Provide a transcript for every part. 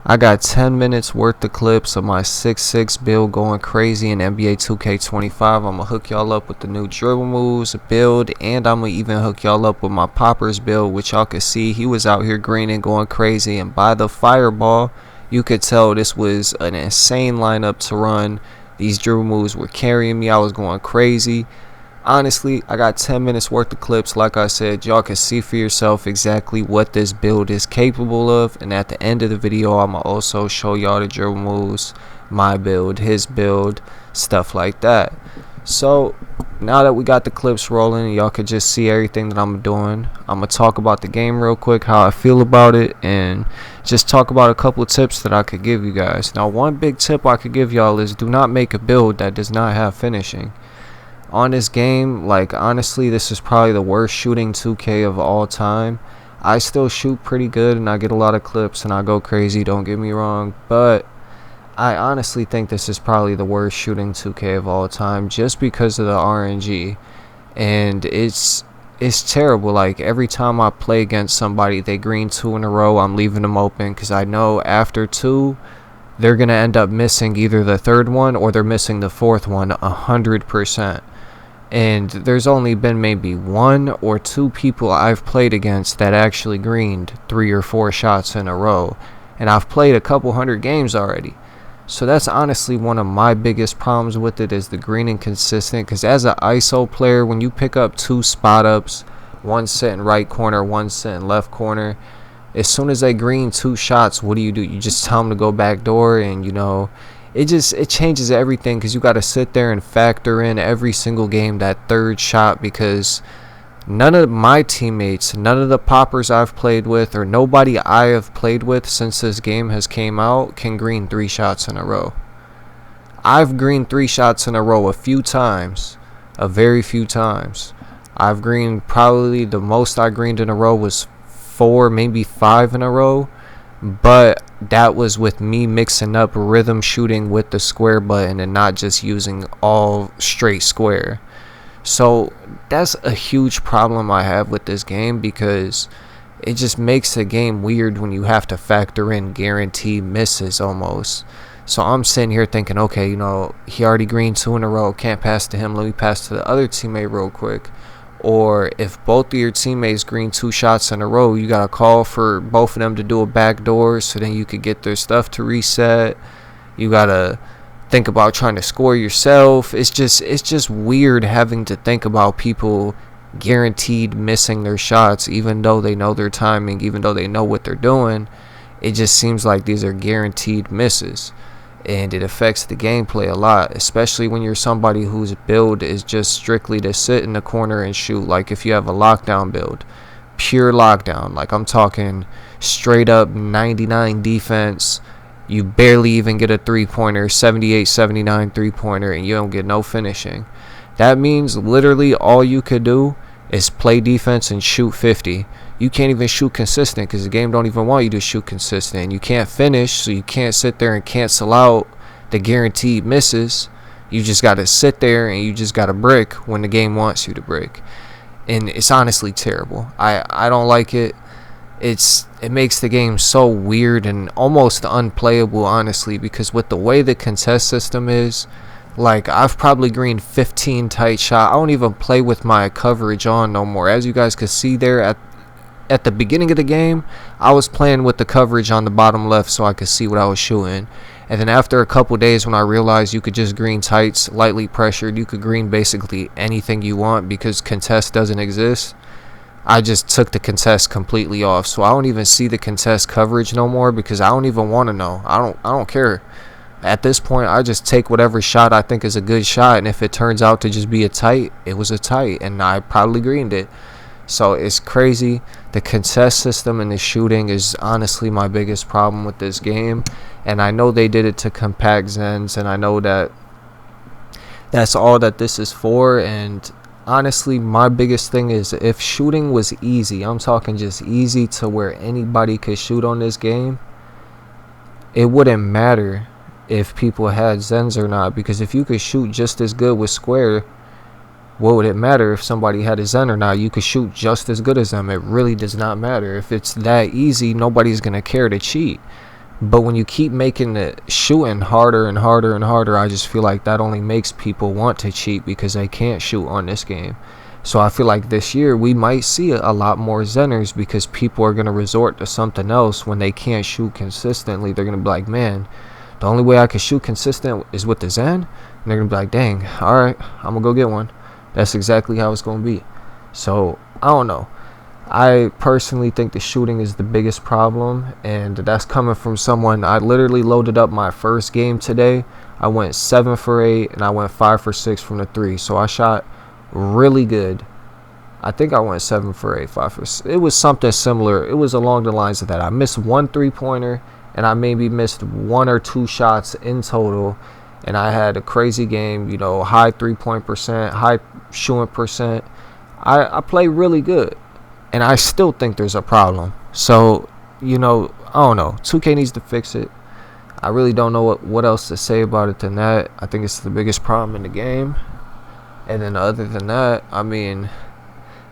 I got 10 minutes worth of clips of my 6'6 build going crazy in NBA 2K25. I'ma hook y'all up with the new dribble moves build, and I'ma even hook y'all up with my poppers build, which y'all could see he was out here greening going crazy, and by the fireball you could tell this was an insane lineup to run. These dribble moves were carrying me. I was going crazy. Honestly, I got 10 minutes worth of clips. Like I said, y'all can see for yourself exactly what this build is capable of, and at the end of the video I'ma also show y'all the dribble moves, my build, his build, stuff like that. So now that we got the clips rolling, y'all could just see everything that I'm doing. I'm gonna talk about the game real quick, how I feel about it, and just talk about a couple of tips that I could give you guys. Now, one big tip I could give y'all is do not make a build that does not have finishing. On this game, like, honestly, this is probably the worst shooting 2K of all time. I still shoot pretty good and I get a lot of clips and I go crazy, don't get me wrong, but I honestly think this is probably the worst shooting 2K of all time just because of the RNG. And it's terrible. Like, every time I play against somebody, they green 2 in a row, I'm leaving them open because I know after 2 they're gonna end up missing either the third one or they're missing the fourth one 100%. And there's only been maybe 1 or 2 people I've played against that actually greened 3 or 4 shots in a row, and I've played a couple hundred games already. So that's honestly one of my biggest problems with it, is the greening consistent. Because as an ISO player, when you pick up 2 spot ups, one sitting right corner, one sitting left corner, as soon as they green 2 shots, what do? You just tell them to go back door, and it changes everything, because you got to sit there and factor in every single game that third shot, because none of my teammates, none of the poppers I've played with, or nobody I have played with since this game has came out can green 3 shots in a row. I've greened 3 shots in a row a few times, a very few times. I've greened, probably the most I greened in a row was 4, maybe 5 in a row, but that was with me mixing up rhythm shooting with the square button and not just using all straight square. So that's a huge problem I have with this game, because it just makes the game weird when you have to factor in guaranteed misses almost. So I'm sitting here thinking, okay, he already greened 2 in a row, can't pass to him, let me pass to the other teammate real quick. Or if both of your teammates green 2 shots in a row, you gotta call for both of them to do a backdoor so then you could get their stuff to reset. You gotta think about trying to score yourself. It's just weird having to think about people guaranteed missing their shots, even though they know their timing, even though they know what they're doing. It just seems like these are guaranteed misses, and it affects the gameplay a lot, especially when you're somebody whose build is just strictly to sit in the corner and shoot. Like if you have a lockdown build, pure lockdown, like I'm talking straight up 99 defense, you barely even get a 3-pointer, 78-79 3-pointer, and you don't get no finishing. That means literally all you could do is play defense and shoot 50. You can't even shoot consistent, because the game don't even want you to shoot consistent. And you can't finish, so you can't sit there and cancel out the guaranteed misses. You just got to sit there and you just got to brick when the game wants you to brick. And it's honestly terrible. I don't like it. It makes the game so weird and almost unplayable, honestly, because with the way the contest system is, like, I've probably greened 15 tight shot. I don't even play with my coverage on no more. As you guys could see there at the beginning of the game, I was playing with the coverage on the bottom left so I could see what I was shooting. And then after a couple days, when I realized you could just green tights, lightly pressured, you could green basically anything you want because contest doesn't exist, I just took the contest completely off. So I don't even see the contest coverage no more, because I don't even want to know. I don't care. At this point, I just take whatever shot I think is a good shot, and if it turns out to just be a tight, it was a tight, and I probably greened it. So it's crazy. The contest system and the shooting is honestly my biggest problem with this game, and I know they did it to compact Zens, and I know that that's all that this is for. And honestly, my biggest thing is, if shooting was easy, I'm talking just easy to where anybody could shoot on this game, it wouldn't matter if people had Zens or not, because if you could shoot just as good with square, what would it matter if somebody had a Zen or not? You could shoot just as good as them. It really does not matter. If it's that easy, nobody's going to care to cheat. But when you keep making the shooting harder and harder and harder, I just feel like that only makes people want to cheat because they can't shoot on this game. So I feel like this year we might see a lot more Zenners because people are going to resort to something else when they can't shoot consistently. They're going to be like, man, the only way I can shoot consistent is with the Zen. And they're going to be like, dang, all right, I'm going to go get one. That's exactly how it's going to be. So I don't know. I personally think the shooting is the biggest problem, and that's coming from someone. I literally loaded up my first game today. I went 7 for 8 and I went 5 for 6 from the 3. So I shot really good. I think I went 7 for 8, 5 for 6. It was something similar. It was along the lines of that. I missed 1 3-pointer and I maybe missed 1 or 2 shots in total. And I had a crazy game, you know, high 3-point percent, high shooting percent. I played really good. And I still think there's a problem. So, you know, I don't know. 2K needs to fix it. I really don't know what else to say about it than that. I think it's the biggest problem in the game. And then other than that, I mean,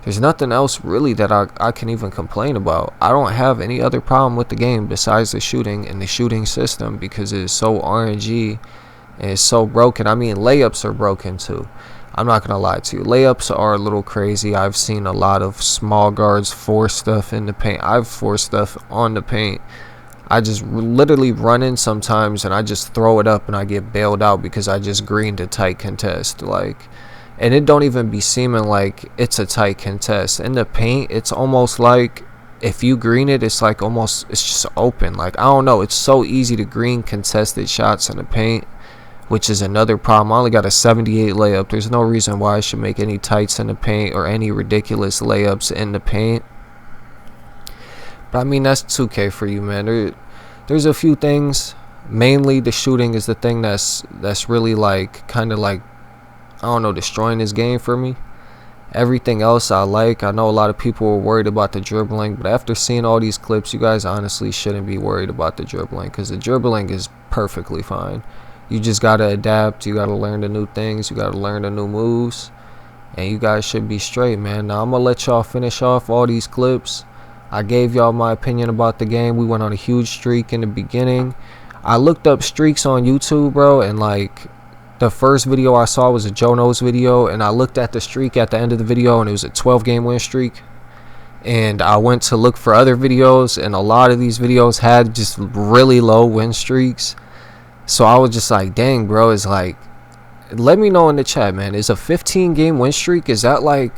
there's nothing else really that I can even complain about. I don't have any other problem with the game besides the shooting and the shooting system because it's so RNG and it's so broken. I mean, layups are broken too. I'm not going to lie to you. Layups are a little crazy. I've seen a lot of small guards force stuff in the paint. I've forced stuff on the paint. I just literally run in sometimes and I just throw it up and I get bailed out because I just greened a tight contest. Like, and it don't even be seeming like it's a tight contest. In the paint, it's almost like if you green it, it's like almost, it's just open. Like, I don't know. It's so easy to green contested shots in the paint, which is another problem. I only got a 78 layup. There's no reason why I should make any tights in the paint or any ridiculous layups in the paint. But I mean, that's 2K for you, man. There's a few things. Mainly the shooting is the thing that's really like kind of like, I don't know, destroying this game for me. Everything else I like. I know a lot of people were worried about the dribbling, but after seeing all these clips, you guys honestly shouldn't be worried about the dribbling because the dribbling is perfectly fine. You just got to adapt. You got to learn the new things. You got to learn the new moves. And you guys should be straight, man. Now, I'm going to let y'all finish off all these clips. I gave y'all my opinion about the game. We went on a huge streak in the beginning. I looked up streaks on YouTube, bro. And, like, the first video I saw was a Joe Knows video. And I looked at the streak at the end of the video. And it was a 12-game win streak. And I went to look for other videos. And a lot of these videos had just really low win streaks. So I was just like, dang, bro, it's like, let me know in the chat, man. Is a 15-game win streak, is that like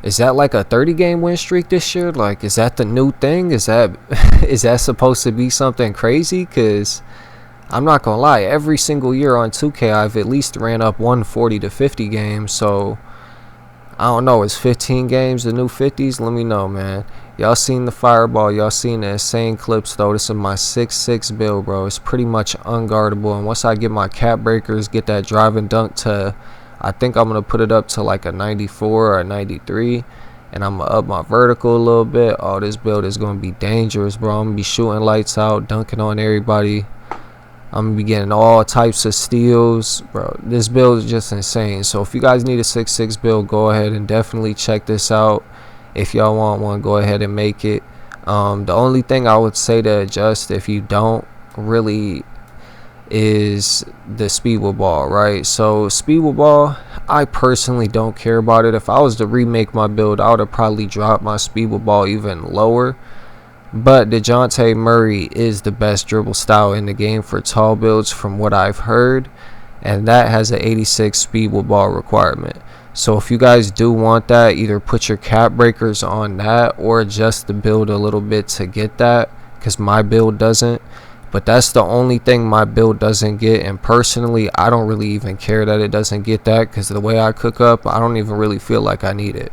a 30-game win streak this year? Like, is that the new thing? Is that supposed to be something crazy? Because I'm not going to lie, every single year on 2K, I've at least ran up 140 to 50 games. So, I don't know, is 15 games the new 50s? Let me know, man. Y'all seen the fireball. Y'all seen the insane clips, though. This is my 6'6" build, bro. It's pretty much unguardable. And once I get my cap breakers, get that drive and dunk to, I think I'm going to put it up to like a 94 or a 93. And I'm going to up my vertical a little bit. Oh, this build is going to be dangerous, bro. I'm going to be shooting lights out, dunking on everybody. I'm going to be getting all types of steals, bro. This build is just insane. So if you guys need a 6'6" build, go ahead and definitely check this out. If y'all want one, go ahead and make it. The only thing I would say to adjust if you don't really is the speed with ball, right? So speed with ball, I personally don't care about it. If I was to remake my build, I would have probably dropped my speed with ball even lower. But DeJounte Murray is the best dribble style in the game for tall builds from what I've heard. And that has an 86 speed with ball requirement. So if you guys do want that, either put your cap breakers on that or adjust the build a little bit to get that, because my build doesn't. But that's the only thing my build doesn't get, and personally I don't really even care that it doesn't get that, because the way I cook up, I don't even really feel like I need it.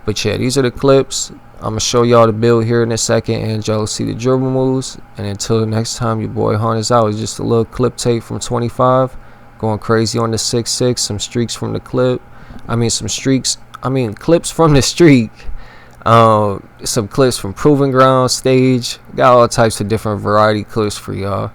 But yeah, these are the clips. I'm going to show y'all the build here in a second, and y'all see the dribble moves. And until next time, your boy Hunt is out. It's just a little clip tape from 25, going crazy on the 6'6", some streaks from the clip. Clips from the streak. Some clips from Proving Ground stage. Got all types of different variety clips for y'all.